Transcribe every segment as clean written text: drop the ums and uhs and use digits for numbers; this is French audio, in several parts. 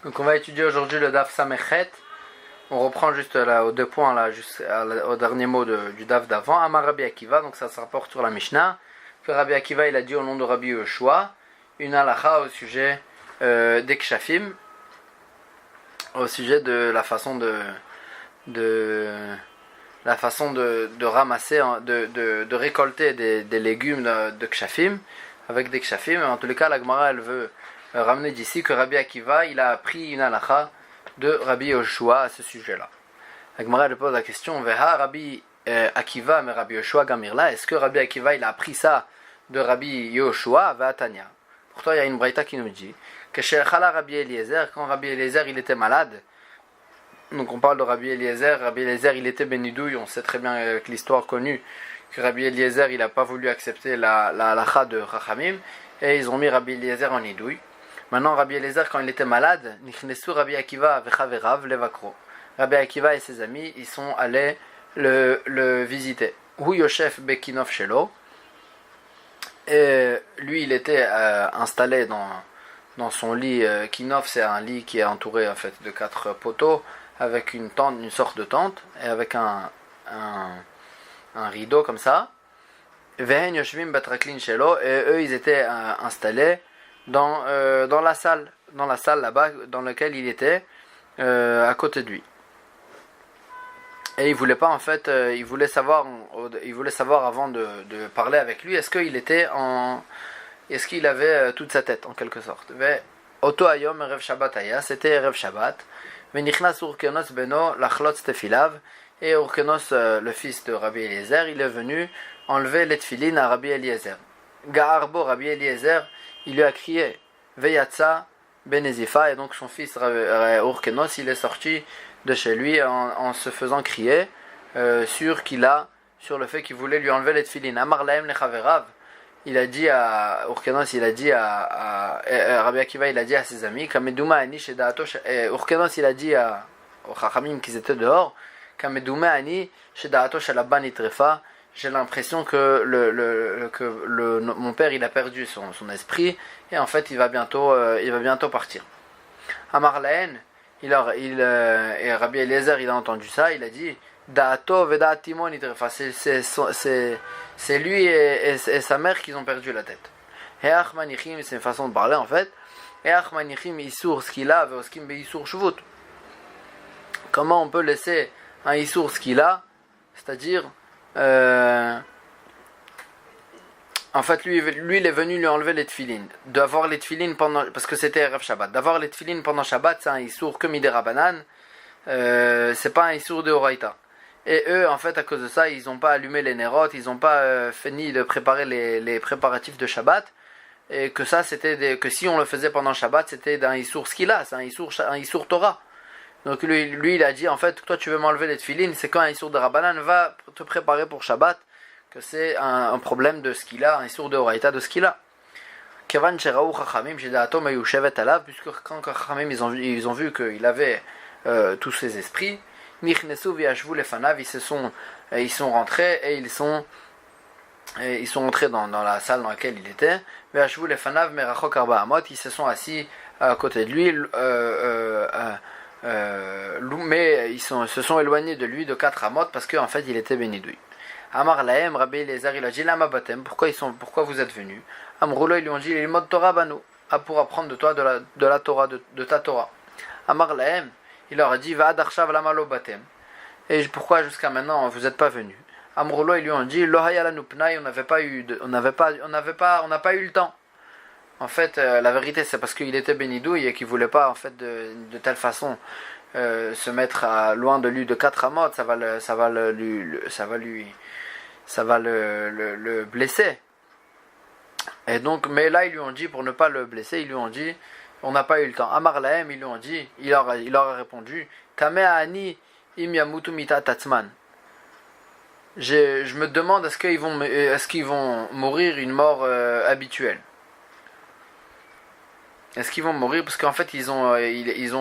Donc on va étudier aujourd'hui le Daf Samechet. On reprend juste là aux deux points là, au dernier mot du Daf d'avant. Amar Rabbi Akiva, donc ça se rapporte sur la Mishnah. Que Rabbi Akiva il a dit au nom de Rabbi Yoshua une halakha au sujet des kshafim, au sujet de la façon de ramasser, de récolter des légumes de kshafim avec des kshafim. En tous les cas, la Gemara elle veut ramener d'ici que Rabbi Akiva il a appris une halakha de Rabbi Yoshua à ce sujet-là. La Gemara elle pose la question Veha Rabbi Akiva mais Rabbi Yoshua Gamirla, est-ce que Rabbi Akiva il a appris ça de Rabbi Yoshua Vatania? Pourtant il y a une braïta qui nous dit que chez Rabbi Eliezer, quand Rabbi Eliezer il était malade, donc on parle de Rabbi Eliezer il était bénidouille, on sait très bien que l'histoire connue que Rabbi Eliezer il n'a pas voulu accepter la halakha de Chachamim et ils ont mis Rabbi Eliezer en nidouille. Maintenant Rabbi Eliezer quand il était malade, Nichnesu Rabbi Akiva vechaverav levakro. Rabbi Akiva et ses amis ils sont allés le visiter. Hu Yoshef bekinov shelo. Et lui il était installé dans son lit. Kinov c'est un lit qui est entouré en fait de 4 poteaux avec une tente, une sorte de tente et avec un rideau comme ça. Vehen yoshvim batraklin shelo, et eux ils étaient installés dans la salle là-bas dans laquelle il était à côté de lui. Et il voulait pas en fait, il voulait savoir avant de parler avec lui, est-ce qu'il avait toute sa tête en quelque sorte. Oto ayom erev Shabbat aya, c'était erev Shabbat. Venichnas Urkenos beno lachlot tefilav, et Urkenos le fils de Rabbi Eliezer, il est venu enlever les tefilines à Rabbi Eliezer. Gaarbo Rabbi Eliezer, il lui a crié Veyatsa Benezifa, et donc son fils Urkenos il est sorti de chez lui en se faisant crier sur le fait qu'il voulait lui enlever les tefilines. Amar lahem lechaverav, il a dit à Urkenos, il a dit à Rabbi Akiva, il a dit à ses amis Kameduma ani shedaato, Urkenos il a dit aux Chachamim qui étaient dehors Kameduma ani shedaato shalaban itrefa, j'ai l'impression que mon père il a perdu son esprit et en fait il va bientôt partir. Amar lahen, et Rabbi Eliezer il a entendu ça, il a dit Daato vedatimon itrefa, c'est lui et sa mère qui ont perdu la tête. Heach manichim, c'est une façon de parler en fait. Heach manichim isur skila veoskim beisur shvut. Comment on peut laisser un isur skila, c'est-à-dire en fait lui il est venu lui enlever les tefilines, d'avoir les tefilines parce que c'était Erev Shabbat, d'avoir les tefilines pendant Shabbat c'est un isur que midera banan, c'est pas un isur de Horaïta. Et eux, en fait, à cause de ça, ils n'ont pas allumé les nérotes, ils n'ont pas fini de préparer les préparatifs de Shabbat. Et que ça, que si on le faisait pendant Shabbat, c'était d'un Issour Skila, c'est un Issour Torah. Donc lui, il a dit, en fait, toi tu veux m'enlever les tefilines, c'est quand un Issour de Rabbanan va te préparer pour Shabbat, que c'est un problème de Skila, un Issour de Horaïta de Skila. Kevan Sheraou Chachamim, Shedato Mayushevet Alav, puisque quand Chachamim, ils ont vu qu'il avait tous ces esprits, Nichnesu v'yashvu lefanav, ils sont rentrés et ils sont entrés dans la salle dans laquelle il était. V'yashvu lefanav merachok arba amot, ils se sont assis à côté de lui, mais ils se sont éloignés de lui de 4 amot parce qu'en fait il était bénidouille. Amar lahem Rabbi Eliezer il a dit lama batem, pourquoi vous êtes venus? Amroulo ils lui ont dit l'ilmod Torah banu, pour apprendre de toi de la Torah, de ta Torah. Amar lahem, il leur a dit va adarshav lamalo batem, et pourquoi jusqu'à maintenant vous n'êtes pas venus? Amroulo ils lui ont dit lo hayalanu pnai, on n'a pas eu le temps. En fait la vérité c'est parce qu'il était bénidouille et qu'il voulait pas en fait de telle façon se mettre loin de lui de 4 amot, ça va le blesser. Et donc mais là ils lui ont dit pour ne pas le blesser, ils lui ont dit on n'a pas eu le temps. Amar lahem, ils lui ont dit, il leur a répondu Kamea ani im yamutu mita tatzman. Je me demande est-ce qu'ils vont mourir une mort habituelle. Est-ce qu'ils vont mourir parce qu'en fait ils ont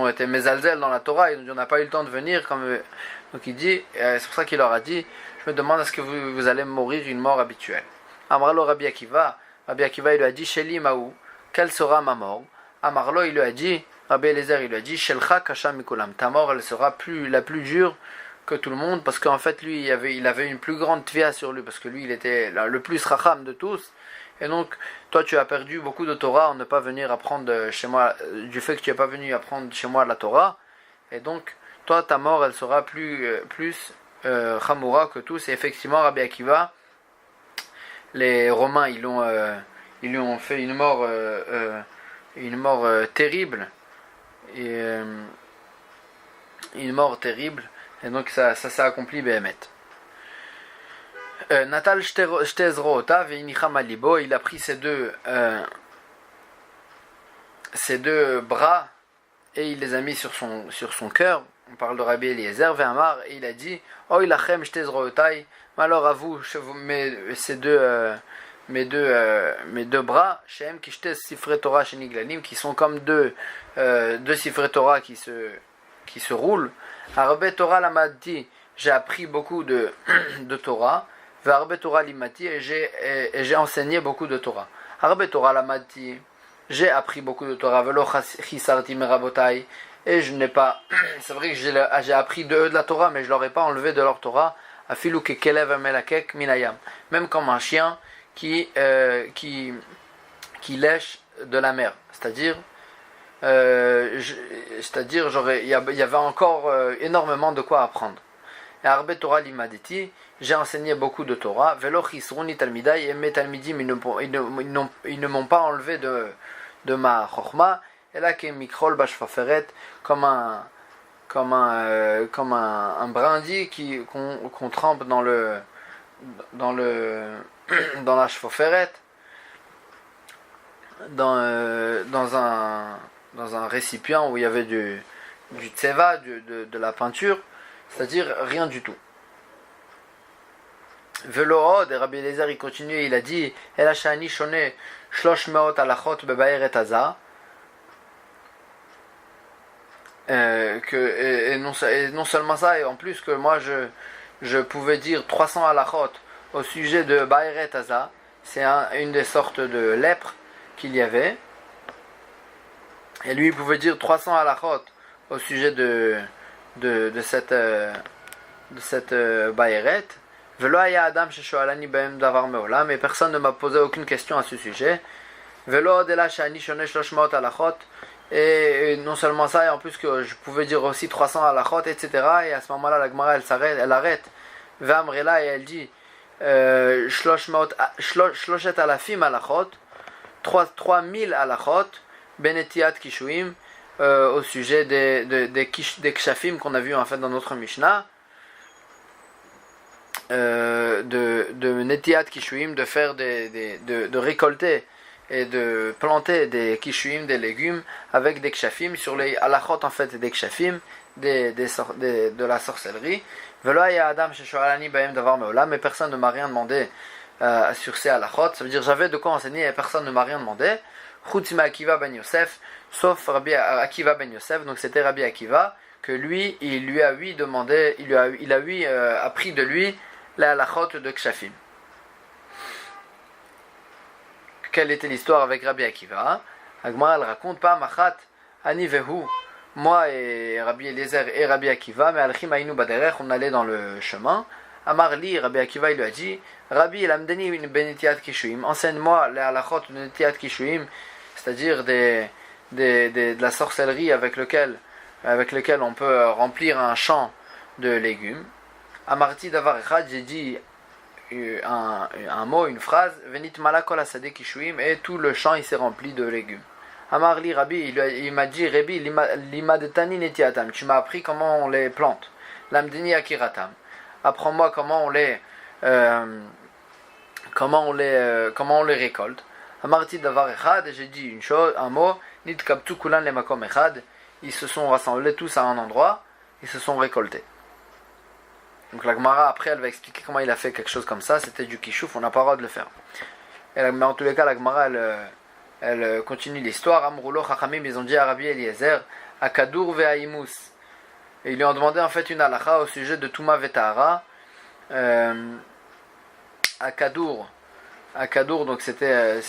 été mezalzel dans la Torah, ils ont dit on n'a pas eu le temps de venir donc il dit c'est pour ça qu'il leur a dit je me demande est-ce que vous allez mourir une mort habituelle. Amralo Rabbi Akiva il lui a dit Sheli Maou, quelle sera ma mort? Amarlo il lui a dit Rabbi Eliezer il lui a dit Shelcha kasha mikulam, ta mort elle sera la plus dure que tout le monde, parce qu'en fait lui il avait une plus grande tvia sur lui, parce que lui il était le plus racham de tous, et donc toi tu as perdu beaucoup de Torah en ne pas venir apprendre chez moi, du fait que tu n'es pas venu apprendre chez moi la Torah, et donc toi ta mort elle sera plus chamura que tous. Et effectivement Rabbi Akiva, les Romains ils lui ont fait une mort terrible, et une mort terrible, et donc ça s'est accompli Behemet. Natal Shtezroota Veinicham Alibo, il a pris ses deux bras et il les a mis sur son cœur. On parle de Rabbi Eliezer Ve'amar, et il a dit Oh ilachem Shtezrootai, alors à vous mes deux bras, Shem Kishtes Sifre Torah Sheniglalim, qui sont comme deux Sifre Torah qui se roulent. Arbe Torah Lamadti, j'ai appris beaucoup de Torah. Arbe Torah Limati, et j'ai enseigné beaucoup de Torah. Arbe Torah Lamadti, j'ai appris beaucoup de Torah. Velo Chisarti Merabotai, et je n'ai pas. C'est vrai que j'ai appris de la Torah, mais je leur ai pas enlevé de leur Torah. Afilu Kekelev Amelakek Minayam, même comme un chien qui lèche de la mer, c'est-à-dire il y avait encore énormément de quoi apprendre. Et Arbe Torah Limadeti, j'ai enseigné beaucoup de Torah. Velo Chisruni Talmidai, et mes Talmidim ils ne m'ont pas enlevé de ma Chochma. Et là que Mikrol Bashfaferet, comme un brindis qu'on trempe dans la shfoferet, dans un récipient où il y avait du tseva, de la peinture, c'est-à-dire rien du tout. Velood, et Rabbi Eliezer il continue, il a dit El Hashani Shone Shlosh Meot Alachot Bebaeret Haza, et non seulement ça, et en plus que moi je pouvais dire 300 halachot au sujet de Baeret Haza, c'est une des sortes de lèpre qu'il y avait, et lui il pouvait dire 300 halachot au sujet de cette Baeret. Velo haya adam sheshoalani behem davar meolam, et personne ne m'a posé aucune question à ce sujet. Velo odela shani shone shloshmot halachot, et non seulement ça, et en plus que je pouvais dire aussi 300 halachot, etc. Et à ce moment-là, la Gemara elle arrête. Ve'amrela, et elle dit shloshet alafim halachot, 3000 halachot, benetiat kishuim, au sujet des kshafim qu'on a vu en fait dans notre Mishnah, de netiat kishuim, de faire de récolter et de planter des kishuim, des légumes avec des kshafim, sur les halachot en fait des kshafim, de la sorcellerie. Mais personne ne m'a rien demandé sur ces halachot, ça veut dire j'avais de quoi enseigner et personne ne m'a rien demandé. Chutzima Akiva ben Yosef, sauf Rabbi Akiva ben Yosef, donc c'était Rabbi Akiva, que lui, il lui a demandé, il a appris de lui la halachot de kshafim. Quelle était l'histoire avec Rabbi Akiva? Agmara elle raconte pas Machat Ani Vehu, moi et Rabbi Eliezer et Rabbi Akiva, mais Alchim Ainu Baderech, on allait dans le chemin. Amarli, Rabbi Akiva il lui a dit Rabbi Lamdeni Benetiat Kishuim, enseigne-moi les halachot de Benetiat Kishuim, c'est-à-dire de la sorcellerie avec lequel on peut remplir un champ de légumes. Amarti Davar Echad, j'ai dit un mot, une phrase, Venit Malakol Asade Kishuim, et tout le champ il s'est rempli de légumes. Amarli Rabbi, il m'a dit Rabbi Limadetani Netiatam, tu m'as appris comment on les plante. Lamdeni Akiratam, apprends-moi comment on les récolte. Amarti Davar Echad, j'ai dit un mot, Nit Kaptu Kulan Lemakom Echad, ils se sont rassemblés tous à un endroit, ils se sont récoltés. Donc la Gemara après elle va expliquer comment il a fait quelque chose comme ça, c'était du kishouf, on n'a pas le droit de le faire. Mais en tous les cas la Gemara elle continue l'histoire. Amroulo Chachamim, ils ont dit à Rabbi Eliezer Akadour ve'aimous, et ils lui ont demandé en fait une halacha au sujet de Touma ve'tahara. Akadour, donc c'est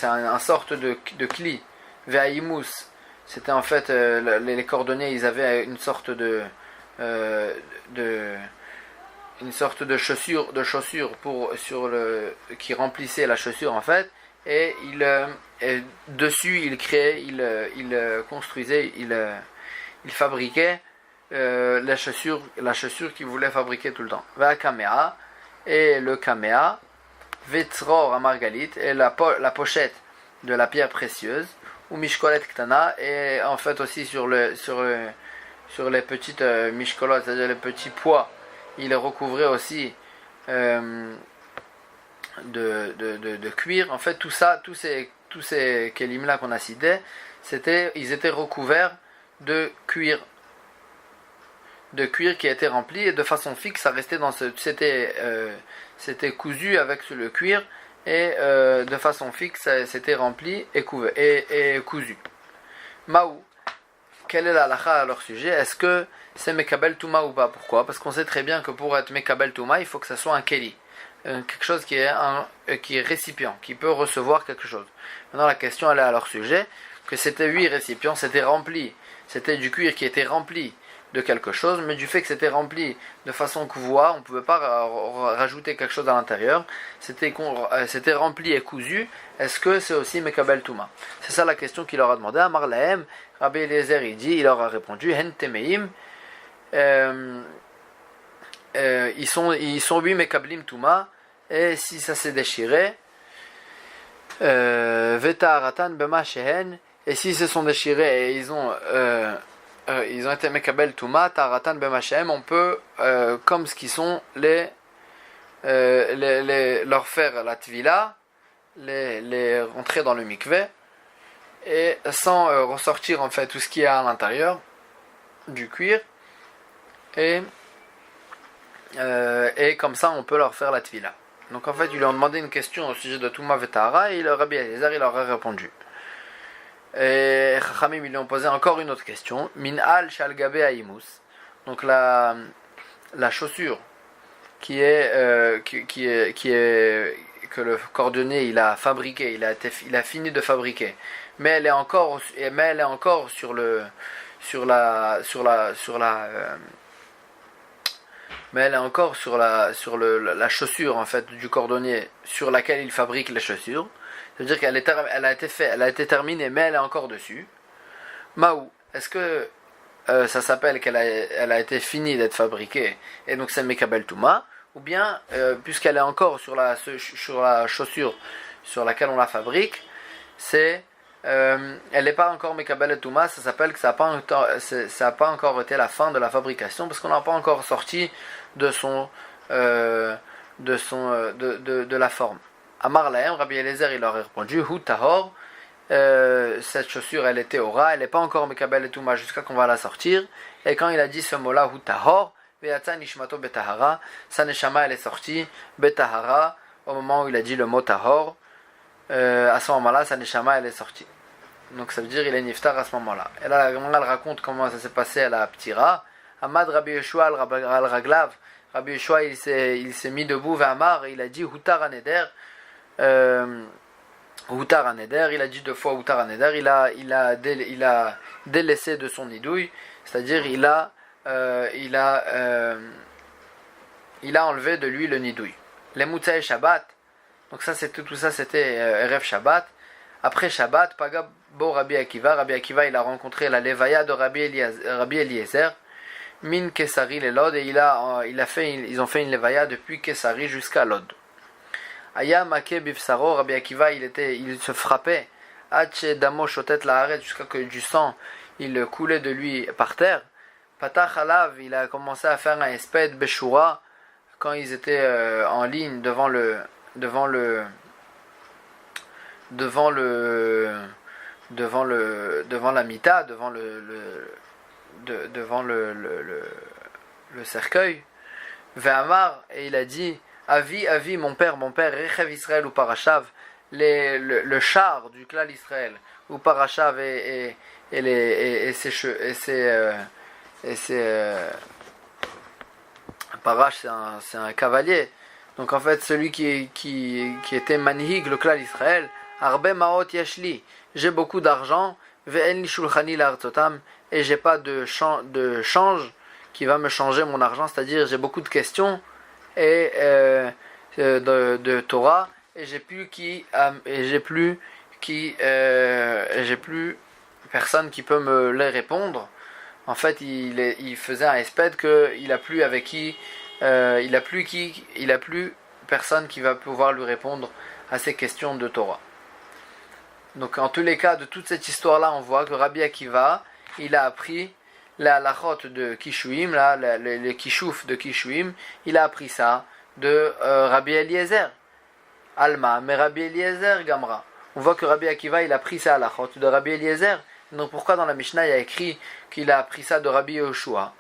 un sorte de kli, ve'aimous, c'était en fait les cordonniers, ils avaient une sorte euh, de chaussure qui remplissait la chaussure en fait, et dessus il construisait, il fabriquait la chaussure qu'il voulait fabriquer tout le temps. Va kamea, et le kamea, vetror à margalit, et la pochette de la pierre précieuse, ou mishkolet ktana, et en fait aussi sur les petites mishkolot, c'est-à-dire les petits pois, il est recouvré aussi de cuir. En fait, tout ça, tous ces kelim là qu'on a cités, ils étaient recouverts de cuir qui était rempli, et de façon fixe, ça restait c'était cousu avec le cuir, et de façon fixe, c'était rempli et cousu. Maou, quelle est la halakha à leur sujet? Est-ce que c'est Mekabel Touma ou pas? Pourquoi? Parce qu'on sait très bien que pour être Mekabel Touma, il faut que ça soit un Keli. Quelque chose qui est récipient, qui peut recevoir quelque chose. Maintenant, la question elle est à leur sujet, que c'était 8 récipients, c'était rempli. C'était du cuir qui était rempli de quelque chose, mais du fait que c'était rempli de façon que on ne pouvait pas rajouter quelque chose à l'intérieur, c'était rempli et cousu, est-ce que c'est aussi Mekabel Touma? C'est ça la question qu'il leur a demandé. Amar Lahem, Rabbi Eliezer il leur a répondu, Hen Temeim, ils sont 8 Mekablim Touma, et si ça s'est déchiré, Veta Aratan Bema Shehen, et s'ils se sont déchirés et ils ont été Mekabel Touma, Taratan Bemachem, on peut, comme ce qui sont leur faire la tvila, les rentrer dans le mikveh, et sans ressortir en fait tout ce qu'il y a à l'intérieur du cuir, et comme ça on peut leur faire la tvila. Donc en fait ils lui ont demandé une question au sujet de Touma Vetahara, et le Rabbi Eliezer il leur a répondu. Et Chachamim ils lui ont posé encore une autre question. Min al shalgabe aimus. Donc la chaussure qui est que le cordonnier il a fabriqué, il a fini de fabriquer, mais elle est encore sur la chaussure en fait du cordonnier sur laquelle il fabrique les chaussures. C'est-à-dire qu'elle a été terminée, mais elle est encore dessus. Maou, est-ce que ça s'appelle qu'elle a été finie d'être fabriquée, et donc c'est Mekabel Touma, ou bien, puisqu'elle est encore sur la chaussure sur laquelle on la fabrique, elle n'est pas encore Mekabel Touma, ça s'appelle que ça n'a pas encore été la fin de la fabrication, parce qu'on n'a pas encore sorti de la forme. Amar Lahem, Rabbi Eliezer il leur a répondu, Hu Tahor, cette chaussure elle était aura, elle n'est pas encore Mekabel Touma jusqu'à qu'on va la sortir, et quand il a dit ce mot là, Hu Tahor, Ve'atza Nishmato Betahara, sa neshama elle est sortie, Betahara, au moment où il a dit le mot Tahor, à ce moment là, sa neshama elle est sortie. Donc ça veut dire il est niftar à ce moment là. Et là, elle raconte comment ça s'est passé à la Ptira. Amad Rabbi Yeshua al-Raglav, Rabbi Yeshua il s'est mis debout, Ve'amar, et il a dit Hutar Aneder, Hutar Aneder, il a dit 2 fois Hutar Aneder, il a délaissé de son nidouille, c'est-à-dire il a enlevé de lui le nidouille. Les Moutsaï Shabbat, donc tout ça c'était Erev Shabbat. Après Shabbat, Pagabo Rabbi Akiva il a rencontré la Levaya de Rabbi Eliezer, Min Kesari les Lod, et ils ont fait une Levaya depuis Kesari jusqu'à Lod. Aya Make Bifsaro, Rabbi Akiva il se frappait, Hache Damo Shotet Laaret, jusqu'à que du sang il coulait de lui par terre. Patach Alav, il a commencé à faire un espède Beshura quand ils étaient en ligne devant la mita, devant le cercueil. Ve'amar, et il a dit Avi, mon père, Rechev Israël ou Parashav, le char du clan Israël, ou Parashav et ses Parash, c'est un cavalier. Donc en fait, celui qui était manhig, le clan Israël, Arbe Maot Yashli, j'ai beaucoup d'argent, ve'en li shulchani la'artzotam, et j'ai pas de change qui va me changer mon argent, c'est-à-dire j'ai beaucoup de questions et de Torah, et j'ai plus personne qui peut me les répondre. En fait, il faisait un espèce qu'il a plus avec qui, il a plus personne qui va pouvoir lui répondre à ces questions de Torah. Donc en tous les cas, de toute cette histoire-là, on voit que Rabbi Akiva, il a appris la halachot de Kishuim, là, le Kishouf de Kishuim, il a appris ça de Rabbi Eliezer. Alma, mais Rabbi Eliezer Gamra. On voit que Rabbi Akiva, il a pris ça halachot de Rabbi Eliezer. Donc pourquoi dans la Mishnah, il y a écrit qu'il a appris ça de Rabbi Yoshua?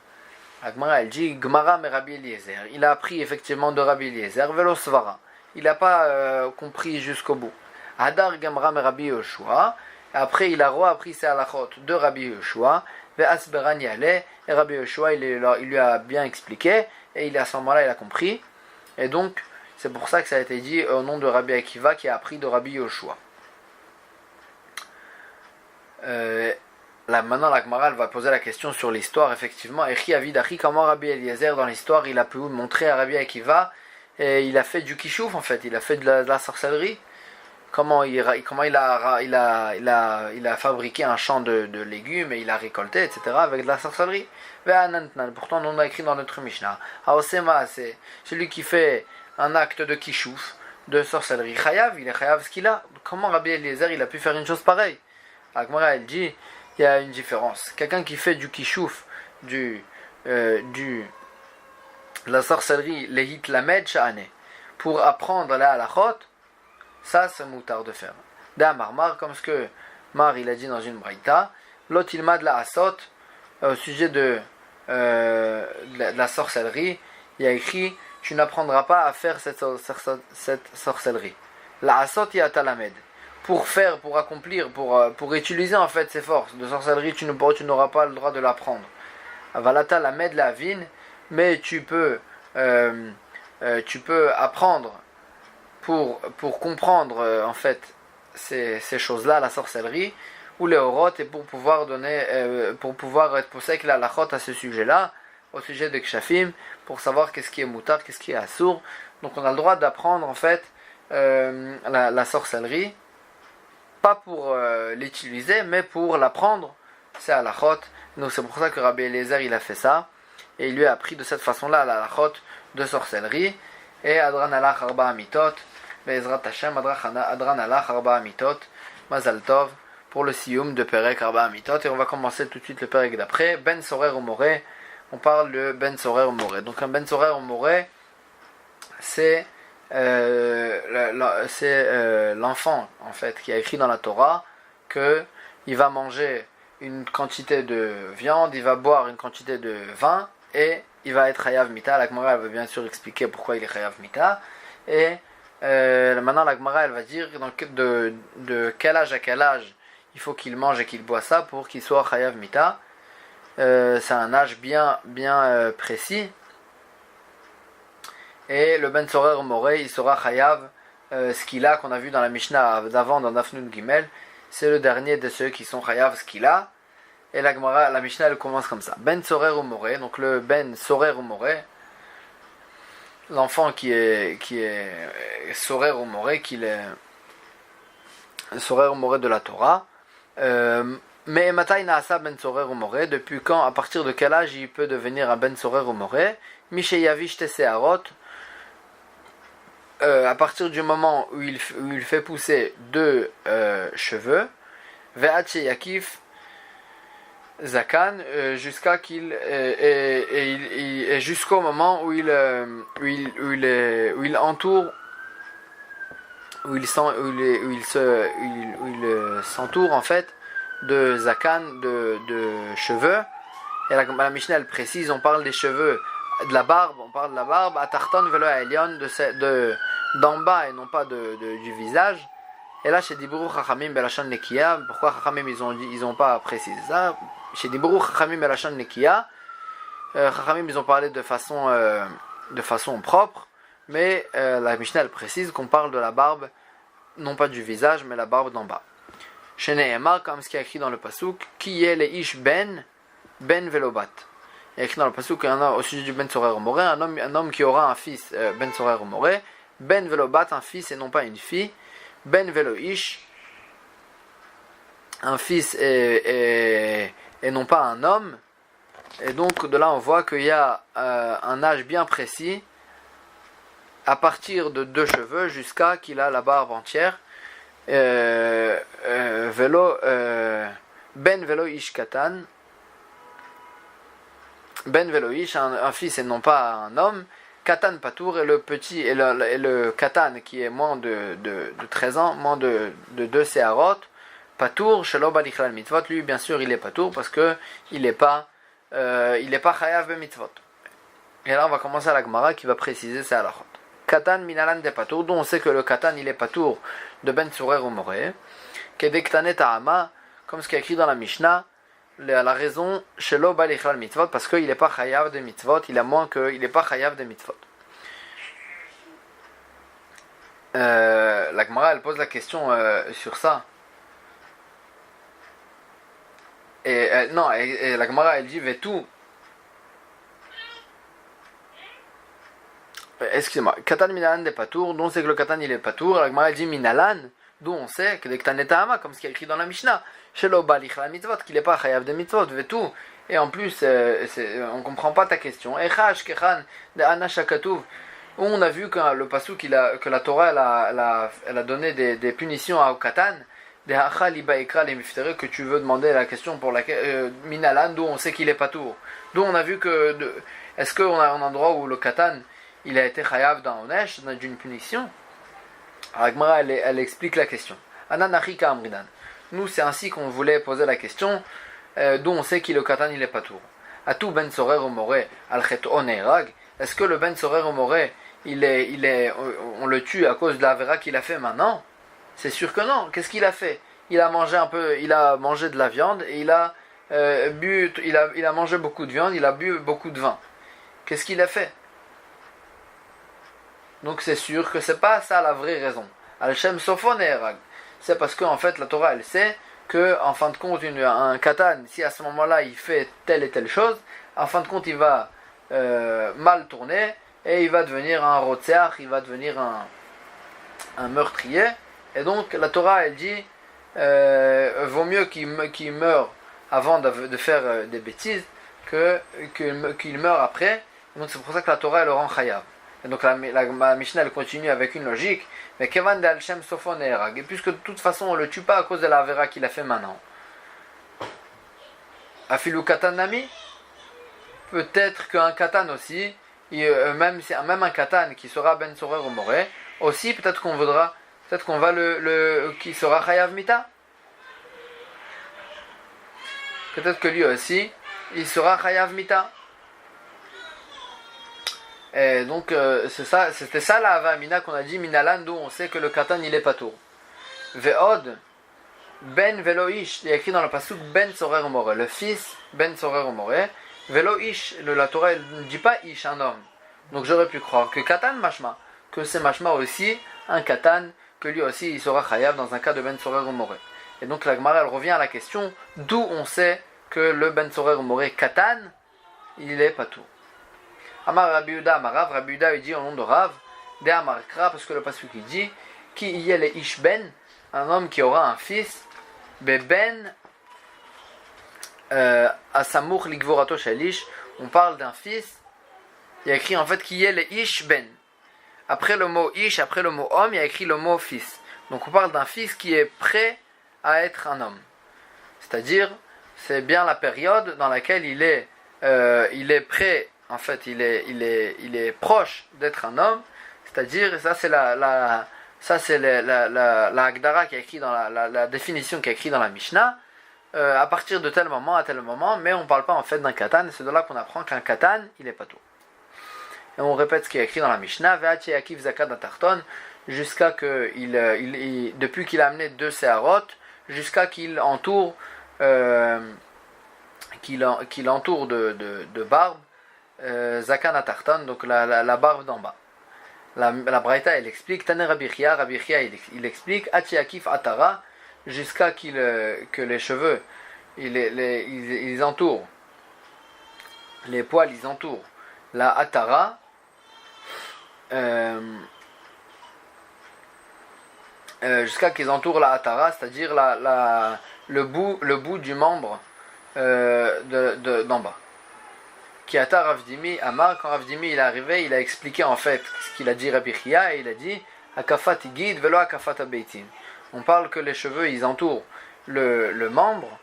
La Gemara, elle dit Gmara mais Rabbi Eliezer. Il a appris effectivement de Rabbi Eliezer, Velo Svara. Il n'a pas compris jusqu'au bout. Hadar Gamra mais Rabbi Yoshua. Après, il a appris ses halachot de Rabbi Yoshua. Ve'asberan yale. Et Rabbi Yoshua, il lui a bien expliqué. Et à ce moment-là, il a compris. Et donc, c'est pour ça que ça a été dit au nom de Rabbi Akiva qui a appris de Rabbi Yoshua. Là maintenant la Gemara va poser la question sur l'histoire effectivement. Echi avidachi, comment Rabbi Eliezer dans l'histoire il a pu montrer à Rabbi Akiva et il a fait du kishouf en fait, il a fait de la sorcellerie. Comment il a fabriqué un champ de légumes et il a récolté etc. avec de la sorcellerie. Pourtant on a écrit dans notre Mishnah Haosema, c'est celui qui fait un acte de kishouf, de sorcellerie chayav, il est chayav ce qu'il a. Comment Rabbi Eliezer il a pu faire une chose pareille? La Gemara elle dit il y a une différence. Quelqu'un qui fait du kishouf, de la sorcellerie, lehit lamed sha'ane, pour apprendre la halachot, ça c'est moutard de faire. D'Amar, comme ce que Mar il a dit dans une braïta, l'ot ilmad la asot, au sujet de la sorcellerie, il y a écrit tu n'apprendras pas à faire cette sorcellerie. La asot yatalamed. Pour faire, pour accomplir, pour utiliser en fait ces forces de sorcellerie, tu n'auras pas le droit de l'apprendre. Avalata la med la vine, mais tu peux apprendre pour comprendre en fait ces choses-là, la sorcellerie, ou les orotes, et pour pouvoir être possède la lachot à ce sujet-là, au sujet de kshafim, pour savoir qu'est-ce qui est moutard, qu'est-ce qui est assour. Donc on a le droit d'apprendre en fait la sorcellerie. Pas pour l'utiliser, mais pour l'apprendre, c'est à la halachot. Donc c'est pour ça que Rabbi Eliezer il a fait ça, et il lui a appris de cette façon-là la halachot de sorcellerie. Et Adran alach arba amitot, Be'ezrat Hashem Adran alach arba amitot, Mazal Tov, pour le siyum de Perek arba amitot. Et on va commencer tout de suite le Perek d'après. Ben Sorer ou Moré, on parle de Ben Sorer ou Moré. Donc un Ben Sorer ou Moré, c'est l'enfant en fait qui a écrit dans la Torah que il va manger une quantité de viande, il va boire une quantité de vin et il va être chayav mita. La Gemara elle va bien sûr expliquer pourquoi il est chayav mita. Et maintenant la Gemara elle va dire de quel âge à quel âge il faut qu'il mange et qu'il boit ça pour qu'il soit chayav mita. C'est un âge bien précis. Et le Ben Sorer Moré, il sera chayav skila qu'on a vu dans la Mishnah d'avant dans Dafnun Gimel. C'est le dernier de ceux qui sont chayav skila. Et la Mishnah elle commence comme ça. Ben Sorer Moré, donc le Ben Sorer Moré, l'enfant qui est Sorer Moré, qui est Sorer Moré de la Torah. Mais Matai Naasa Ben Sorer Moré, depuis quand, à partir de quel âge il peut devenir un Ben Sorer Moré? Mishe Yavish Tesearot, à partir du moment où il fait pousser 2 cheveux, Ve'at Yakif Zakan, jusqu'à qu'il et jusqu'au moment où il entoure, où il s'entoure en fait de Zakan, de cheveux. Et la Mishnah elle précise, on parle des cheveux, de la barbe, on parle de la barbe, Atarton velo Elion, d'en bas et non pas du visage. Et là, chez Dibrou Chachamim Belachon Nekiya, pourquoi Chachamim ils ont pas précisé ça? Chez Dibrou Chachamim Belachon Nekiya, Chachamim ils ont parlé de façon propre, mais la Mishnah elle précise qu'on parle de la barbe, non pas du visage, mais la barbe d'en bas. Chez Nehemar, comme ce qui est écrit dans le Pasuk, qui est les Ish Ben Velobat. Il y a écrit dans le Pasuk au sujet du Ben Sorer Moré, un homme qui aura un fils, Ben Sorer Moré, Ben Velobat, un fils et non pas une fille, Ben Velo Ish, un fils et non pas un homme. Et donc de là on voit qu'il y a un âge bien précis à partir de 2 cheveux jusqu'à qu'il a la barbe entière. Ben Velo Ish Katan, Ben Velo Ish, un fils et non pas un homme. Katan Patour et le petit et le Katan qui est moins de 13 ans, moins de 2 Seharot, Patour, Shelo Balichlal Mitzvot, lui bien sûr il est Patour parce que il n'est pas Chayav be Mitzvot. Et là on va commencer à la Gemara qui va préciser ça à la Chot. Katan Minalan de Patour, dont on sait que le Katan il est Patour de Ben Sorer ou Moré, Kedektanet Ta'ama, comme ce qui est écrit dans la Mishnah, la raison Shelo Balichlal Mitzvot, parce qu'il n'est pas Chayav de Mitzvot, il a moins qu'il n'est pas Chayav de Mitzvot. La Gemara elle pose la question sur ça. Et la Gemara elle dit Vetu. Excusez-moi, Katan Minalan de Patour, dont on sait que le Katan il est Patour, la Gemara elle dit Minalan, d'où on sait que Dektanet Ta'ama, comme ce qui est écrit dans la Mishnah, Shelo Balichlal Mitzvot, qu'il n'est pas Chayav de Mitzvot, Vetu. Et en plus, on ne comprend pas ta question. Echash Kechan de Anashakatuv, où on a vu que le pasuk que la Torah elle a donné des punitions à Katan, des Hachal Iba Ekra les Miftere, que tu veux demander la question pour laquelle Minalan, d'où on sait qu'il est Patour. D'où on a vu que est-ce qu'on a un endroit où le Katan il a été Chayav d'un Onesh, d'une punition? Alors Gemara elle explique la question. Ananachika Amridan. Nous c'est ainsi qu'on voulait poser la question, d'où on sait qu'il le Katan il est Patour. Atou Ben Sorer ou Moré al Chet Onerag. Est-ce que le Ben Sorer ou Moré on le tue à cause de la vera qu'il a fait maintenant? C'est sûr que non. Qu'est-ce qu'il a fait? Il a mangé de la viande et il a mangé beaucoup de viande, il a bu beaucoup de vin. Qu'est-ce qu'il a fait? Donc c'est sûr que c'est pas ça la vraie raison. Al-Shem Sofon Erag. C'est parce qu'en fait la Torah elle sait que en fin de compte un katan, si à ce moment-là il fait telle et telle chose, en fin de compte il va mal tourner et il va devenir un rotzeach, il va devenir un meurtrier. Et donc la Torah elle dit vaut mieux qu'il meure avant de faire des bêtises qu'il meure après. Et donc c'est pour ça que la Torah elle le rend chayav. Et donc la Mishnah elle continue avec une logique. Mais Kevan de Al-Shem Sofon Erag. Et puisque de toute façon on ne le tue pas à cause de la vera qu'il a fait maintenant. Afilu Katan Nami. Peut-être qu'un Katan aussi, même un Katan qui sera Ben Sorer ou Moré, aussi peut-être qu'on va qui sera Chayav Mita. Peut-être que lui aussi, il sera Chayav Mita. Et donc c'était ça la Havamina qu'on a dit Minalan, d'où on sait que le Katan il est Patour. Ve'od Ben Veloish, il y a écrit dans le pasuk Ben Sorer Moré, le fils Ben Sorer Moré. Veloish, la Torah ne dit pas Ish, un homme. Donc j'aurais pu croire que Katan Mashma, que c'est Mashma aussi un Katan, que lui aussi il sera Chayav dans un cas de Ben Sorer Moré. Et donc la Gemara elle revient à la question d'où on sait que le Ben Sorer Moré Katan il est Patour. Amar Rabbi Yehuda Amarav, Rabbi Yehuda il dit au nom de Rav, de Amarkra, parce que le pasuk il dit qui y est le Ish Ben, un homme qui aura un fils, Ben Asamour Ligvorato Shalish, on parle d'un fils, il y a écrit en fait qui est le Ish Ben. Après le mot Ish, après le mot homme, il y a écrit le mot fils. Donc on parle d'un fils qui est prêt à être un homme. C'est-à-dire, c'est bien la période dans laquelle il est prêt. En fait, il est proche d'être un homme, c'est-à-dire, ça c'est la Agdara qui est écrit dans la définition qui est écrite dans la Mishnah, à partir de tel moment à tel moment, mais on ne parle pas en fait d'un katan, c'est de là qu'on apprend qu'un katan, il est pas tout. Et on répète ce qui est écrit dans la Mishnah, Ve'at Yakiv Zakat Atarton, jusqu'à que depuis qu'il a amené 2 Seharot, jusqu'à qu'il entoure de barbe, Zakan Atartan, donc la barbe d'en bas. La Braïta elle explique, Taner Rabbi Chia il explique, Achiakif Atara, jusqu'à que les cheveux ils entourent, les poils ils entourent la atara, jusqu'à qu'ils entourent la atara, c'est-à-dire le bout du membre d'en bas. Kiata Ravdimi Amar, quand Ravdimi il est arrivé, il a expliqué en fait ce qu'il a dit Rabbi Chia, et il a dit Akafat igid velo akafat abeitim. On parle que les cheveux ils entourent le membre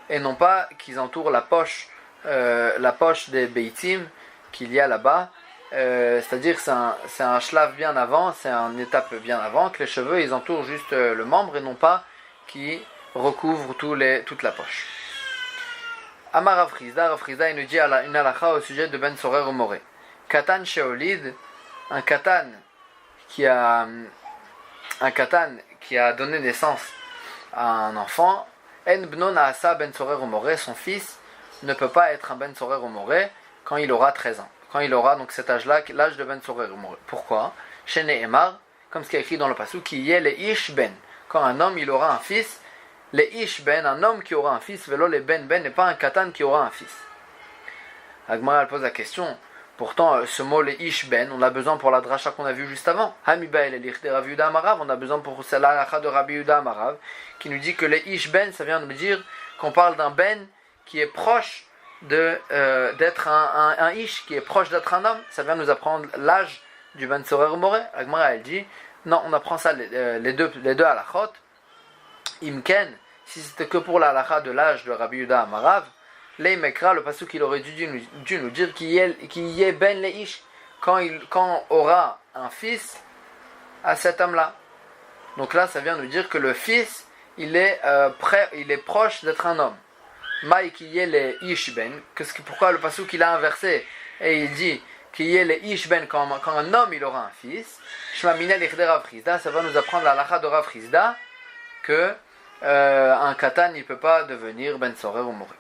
et non pas qu'ils entourent la poche des beitim qu'il y a là-bas. C'est-à-dire c'est un shlav bien avant, c'est une étape bien avant, que les cheveux ils entourent juste le membre et non pas qui recouvrent toute la poche. Amar Rav Chizda, il nous dit une halakha au sujet de Ben Sorer ou Moré. Katan Sheolid, un katan qui a donné naissance à un enfant, En Bno Naasa Ben Sorer ou Moré, son fils ne peut pas être un Ben Sorer ou Moré quand il aura 13 ans. Quand il aura donc cet âge-là, l'âge de Ben Sorer ou Moré. Pourquoi? Chez Nehemar, comme ce qui est écrit dans le passage, qui est le Ish Ben. Quand un homme il aura un fils, le Ish Ben, un homme qui aura un fils, velo le Ben Ben, n'est pas un katan qui aura un fils. Agmara elle pose la question. Pourtant, ce mot le Ish Ben, on a besoin pour la dracha qu'on a vue juste avant. Hamiba el elich de Rabbi Yehuda Amarav, on a besoin pour la halakha de Rabbi Yehuda Amarav, qui nous dit que le Ish Ben, ça vient de me dire qu'on parle d'un Ben qui est proche d'être un Ish, qui est proche d'être un homme. Ça vient nous apprendre l'âge du Ben Sorer Moré. Agmara elle dit, non, on apprend ça les deux halakhot. Imken, si c'était que pour la halakha de l'âge de Rabbi Yehuda Amarav, les mekra, le pasuk qu'il aurait dû nous dire qu'il y ait ben leish quand aura un fils à cet homme-là. Donc là, ça vient nous dire que le fils, il est proche d'être un homme. Maï qui y ait les ish ben, pourquoi le pasuk il a inversé et il dit qu'il y ait les ish ben quand un homme il aura un fils. Shma minel ichde Rav Chizda, ça va nous apprendre la halakha de Rav Chizda que un katan il peut pas devenir ben sorer ou mourir.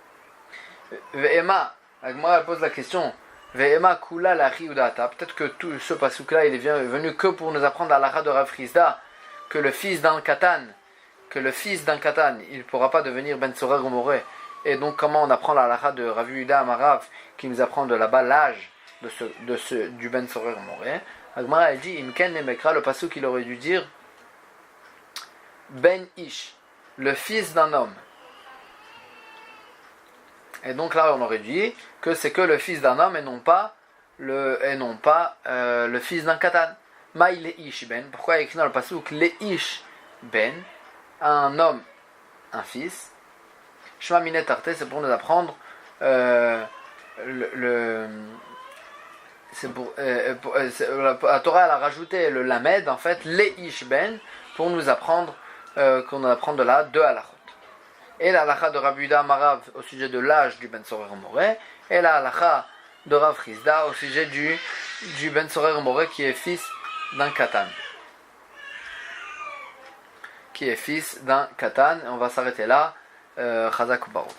Ve'ema, Agmara pose la question. Ve'ema kula la riudata. Peut-être que tout ce pasuk là il est venu que pour nous apprendre la halakha de Rav Chizda que le fils d'un katan il ne pourra pas devenir ben sorer ou mourir. Et donc comment on apprend la halakha de Rav Yehuda Amarav qui nous apprend de là-bas l'âge du ben sorer ou mourir. Agmara elle dit imken nemekra, le pasuk qu'il aurait dû dire ben ish, le fils d'un homme. Et donc là on aurait dit que c'est que le fils d'un homme et non pas le fils d'un katan. Maï le ish ben, pourquoi il est écrit dans le pasuk le ish ben, un homme, un fils. Shema minet arte, c'est pour nous apprendre la Torah elle a rajouté le lamed en fait le ish ben pour nous apprendre qu'on apprend de là deux halakhot. Et la halakha de Rabbi Yehuda Amarav au sujet de l'âge du Ben Sorer Moré, et la halakha de Rav Chizda au sujet du Ben Sorer Moré qui est fils d'un katan. On va s'arrêter là. Chazak Baruch.